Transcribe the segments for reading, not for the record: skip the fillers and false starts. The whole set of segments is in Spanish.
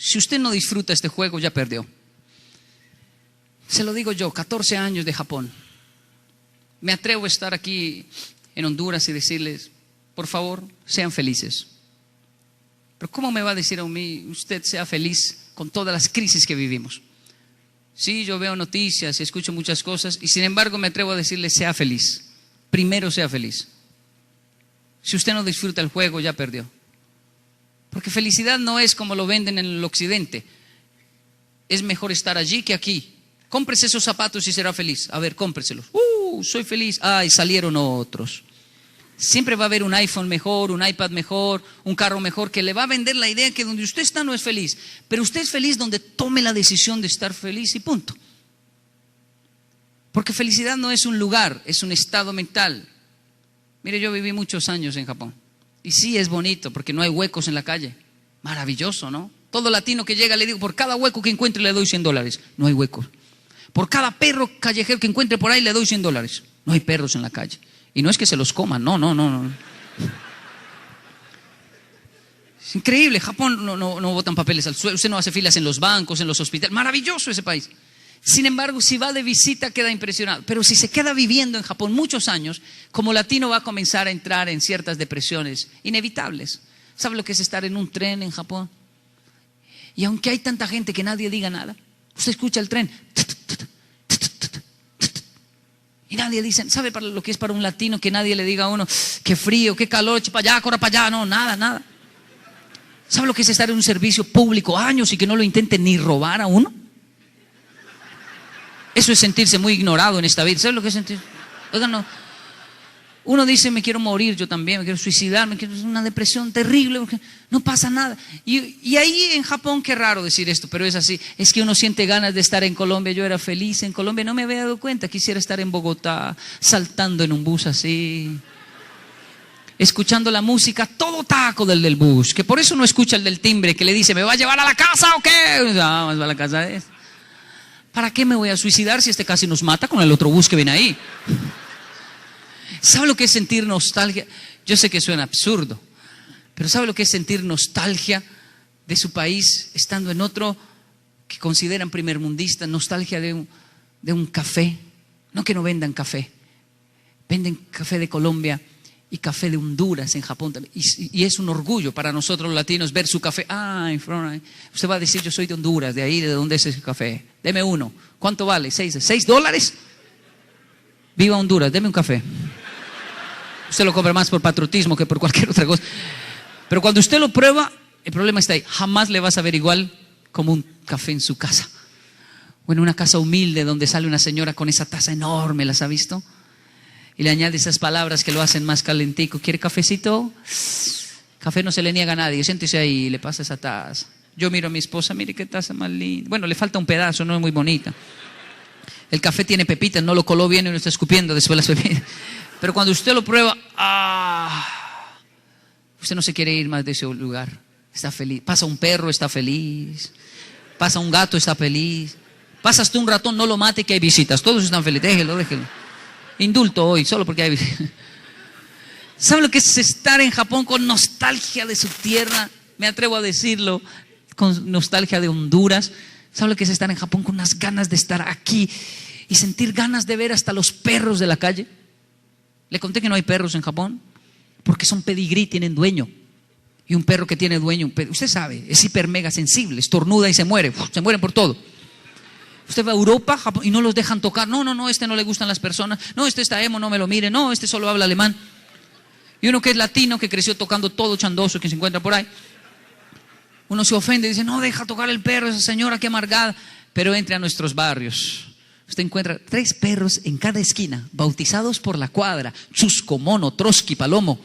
Si usted no disfruta este juego, ya perdió. Se lo digo yo, 14 años de Japón. Me atrevo a estar aquí en Honduras y decirles, por favor, sean felices. Pero ¿cómo me va a decir a mí, usted sea feliz con todas las crisis que vivimos? Sí, yo veo noticias y escucho muchas cosas y sin embargo me atrevo a decirle, sea feliz. Primero sea feliz. Si usted no disfruta el juego, ya perdió. Porque felicidad no es como lo venden en el occidente. Es mejor estar allí que aquí. Cómprese esos zapatos y será feliz. A ver, cómpreselos. Soy feliz. Ay, salieron otros. Siempre va a haber un iPhone mejor, un iPad mejor, un carro mejor, que le va a vender la idea que donde usted está no es feliz. Pero usted es feliz donde tome la decisión de estar feliz y punto. Porque felicidad no es un lugar, es un estado mental. Mire, yo viví muchos años en Japón. Y sí es bonito porque no hay huecos en la calle. Maravilloso, ¿no? Todo latino que llega le digo, por cada hueco que encuentre le doy $100. No hay huecos. Por cada perro callejero que encuentre por ahí le doy $100. No hay perros en la calle. Y no es que se los coman, no. Es increíble, Japón no botan papeles al suelo, usted no hace filas en los bancos, en los hospitales, maravilloso ese país. Sin embargo, si va de visita queda impresionado, pero si se queda viviendo en Japón muchos años, como latino va a comenzar a entrar en ciertas depresiones inevitables. ¿Sabe lo que es estar en un tren en Japón? Y aunque hay tanta gente que nadie diga nada, usted escucha el tren y nadie dice, ¿sabe para lo que es para un latino que nadie le diga a uno, qué frío, qué calor, eche para allá, corra para allá? No, nada. ¿Sabe lo que es estar en un servicio público años y que no lo intenten ni robar a uno? Eso es sentirse muy ignorado en esta vida. ¿Sabe lo que es sentir? Oigan, no. Uno dice, me quiero morir, yo también, me quiero suicidar, es una depresión terrible, porque no pasa nada. Y ahí en Japón, qué raro decir esto, pero es así, es que uno siente ganas de estar en Colombia. Yo era feliz en Colombia, no me había dado cuenta, quisiera estar en Bogotá, saltando en un bus así, escuchando la música, todo taco del bus, que por eso no escucha el del timbre, que le dice, ¿me va a llevar a la casa o qué? Vamos a la casa de este. ¿Para qué me voy a suicidar si este casi nos mata con el otro bus que viene ahí? ¿Sabe lo que es sentir nostalgia? Yo sé que suena absurdo, pero ¿sabe lo que es sentir nostalgia de su país estando en otro que consideran primermundista? Nostalgia de un café. No que no vendan café, venden café de Colombia y café de Honduras en Japón también. Y es un orgullo para nosotros los latinos ver su café. Usted va a decir, yo soy de Honduras, de ahí, ¿de dónde es ese café? Deme uno. ¿Cuánto vale? $6. Viva Honduras, deme un café. Usted lo compra más por patriotismo que por cualquier otra cosa. Pero cuando usted lo prueba, el problema está ahí. Jamás le va a saber igual como un café en su casa. O en una casa humilde donde sale una señora con esa taza enorme, ¿las ha visto? Y le añade esas palabras que lo hacen más calentico. ¿Quiere cafecito? Café no se le niega a nadie. Siéntese ahí y le pasa esa taza. Yo miro a mi esposa, mire qué taza más linda. Bueno, le falta un pedazo, no es muy bonita. El café tiene pepitas, no lo coló bien y no está escupiendo después las pepitas. Pero cuando usted lo prueba, usted no se quiere ir más de ese lugar. Está feliz. Pasa un perro, está feliz. Pasa un gato, está feliz. Pasa hasta un ratón, no lo mate que hay visitas. Todos están felices, déjelo. Indulto hoy, solo porque hay visitas. ¿Sabe lo que es estar en Japón con nostalgia de su tierra? Me atrevo a decirlo, con nostalgia de Honduras. ¿Sabe lo que es estar en Japón con unas ganas de estar aquí y sentir ganas de ver hasta los perros de la calle? Le conté que no hay perros en Japón porque son pedigrí, tienen dueño. Y un perro que tiene dueño, usted sabe, es hiper mega sensible, estornuda y se muere. Se mueren por todo. Usted va a Europa, Japón, y no los dejan tocar. No, este no le gustan las personas. No, este está emo, no me lo mire. No, este solo habla alemán. Y uno que es latino, que creció tocando todo chandoso, que se encuentra por ahí, uno se ofende y dice, no, deja tocar el perro, esa señora, qué amargada. Pero entre a nuestros barrios, usted encuentra 3 perros en cada esquina, bautizados por la cuadra: Chusco, Mono, Trotsky, Palomo.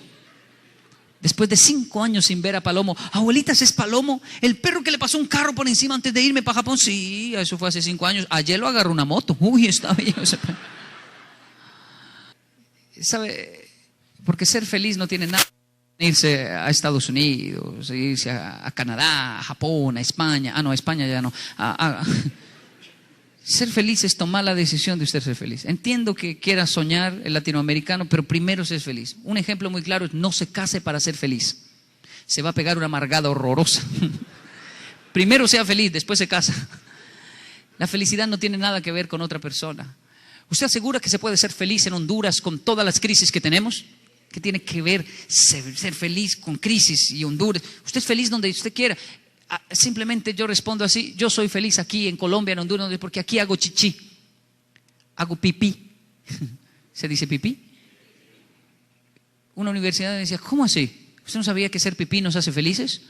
Después de 5 años sin ver a Palomo, abuelitas, ¿es Palomo? El perro que le pasó un carro por encima antes de irme para Japón. Sí, eso fue hace 5 años. Ayer lo agarró una moto. Uy, está bien. ¿Sabe? Porque ser feliz no tiene nada. Irse a Estados Unidos, irse a Canadá, a Japón, a España. No, a España ya no. Ser feliz es tomar la decisión de usted ser feliz. Entiendo que quiera soñar el latinoamericano, pero primero ser feliz. Un ejemplo muy claro es: no se case para ser feliz. Se va a pegar una amargada horrorosa. Primero sea feliz, después se casa. La felicidad no tiene nada que ver con otra persona. ¿Usted asegura que se puede ser feliz en Honduras con todas las crisis que tenemos? ¿Qué tiene que ver ser feliz con crisis y Honduras? Usted es feliz donde usted quiera. Simplemente yo respondo así: yo soy feliz aquí en Colombia, en Honduras, porque aquí hago chichi, hago pipí. ¿Se dice pipí? Una universidad me decía: ¿cómo así? ¿Usted no sabía que ser pipí nos hace felices?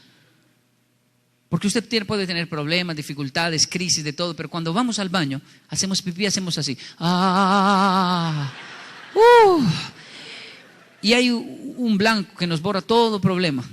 Porque usted puede tener problemas, dificultades, crisis, de todo, pero cuando vamos al baño, hacemos pipí, hacemos así. Y hay un blanco que nos borra todo problema.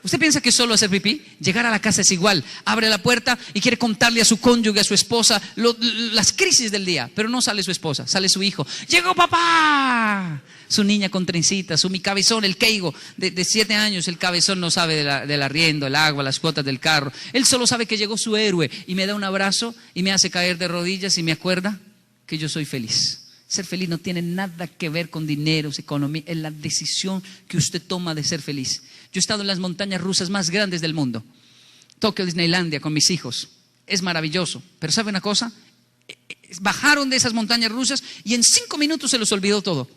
¿Usted piensa que solo hacer pipí? Llegar a la casa es igual. Abre la puerta y quiere contarle a su cónyuge, a su esposa, las crisis del día. Pero no sale su esposa, sale su hijo. ¡Llegó papá! Su niña con trencitas, mi cabezón, el Keigo, de 7 años. El cabezón no sabe del arriendo, el agua, las cuotas del carro. Él solo sabe que llegó su héroe y me da un abrazo y me hace caer de rodillas y me acuerda que yo soy feliz. Ser feliz no tiene nada que ver con dinero, economía, es la decisión que usted toma de ser feliz. Yo he estado en las montañas rusas más grandes del mundo, Tokio, Disneylandia, con mis hijos. Es maravilloso, pero ¿sabe una cosa? Bajaron de esas montañas rusas y en 5 minutos se los olvidó todo.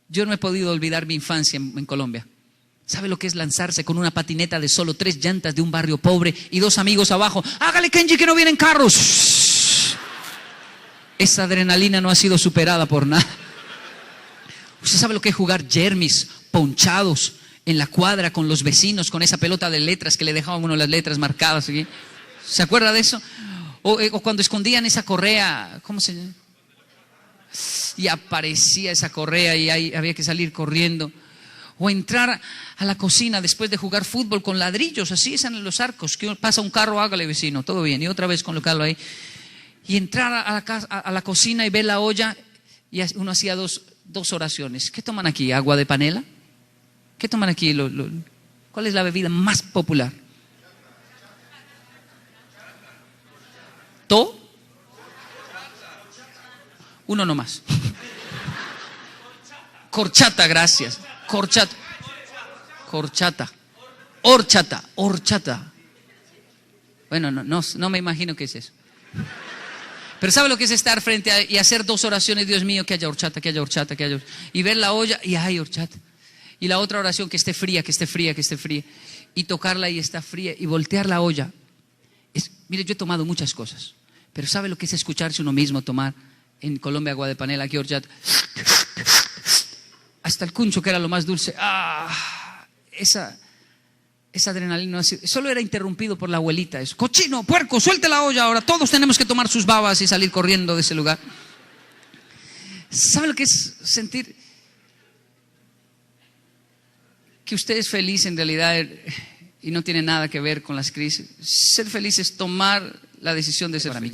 Yo no he podido olvidar mi infancia en Colombia. ¿Sabe lo que es lanzarse con una patineta de solo 3 llantas de un barrio pobre y 2 amigos abajo? ¡Hágale, Kenji, que no vienen carros! Esa adrenalina no ha sido superada por nada. ¿Usted sabe lo que es jugar jermis, ponchados en la cuadra con los vecinos, con esa pelota de letras que le dejaban uno las letras marcadas aquí? ¿Se acuerda de eso? O cuando escondían esa correa, ¿cómo se llama? Y aparecía esa correa y ahí había que salir corriendo. O entrar a la cocina después de jugar fútbol con ladrillos, así están en los arcos, que pasa un carro, hágale, vecino, todo bien, y otra vez colocarlo ahí. Y entrar a la cocina y ver la olla, y uno hacía dos oraciones. ¿Qué toman aquí? ¿Agua de panela? ¿Qué toman aquí? ¿Cuál es la bebida más popular? ¿To? Uno nomás. Corchata, gracias. Corchata. Horchata. Bueno, no me imagino qué es eso. Pero ¿sabe lo que es estar frente y hacer 2 oraciones? Dios mío, que haya horchata, que haya horchata, que haya horchata. Y ver la olla y hay horchata. Y la otra oración, que esté fría, que esté fría, que esté fría. Y tocarla y está fría. Y voltear la olla. Mire, yo he tomado muchas cosas. Pero ¿sabe lo que es escucharse uno mismo tomar? En Colombia, agua de panela, aquí horchata. Hasta el cuncho, que era lo más dulce. Esa adrenalina solo era interrumpido por la abuelita. Eso. Cochino, puerco, suelte la olla ahora. Todos tenemos que tomar sus babas y salir corriendo de ese lugar. ¿Sabe lo que es sentir que usted es feliz en realidad y no tiene nada que ver con las crisis? Ser feliz es tomar la decisión de ser feliz.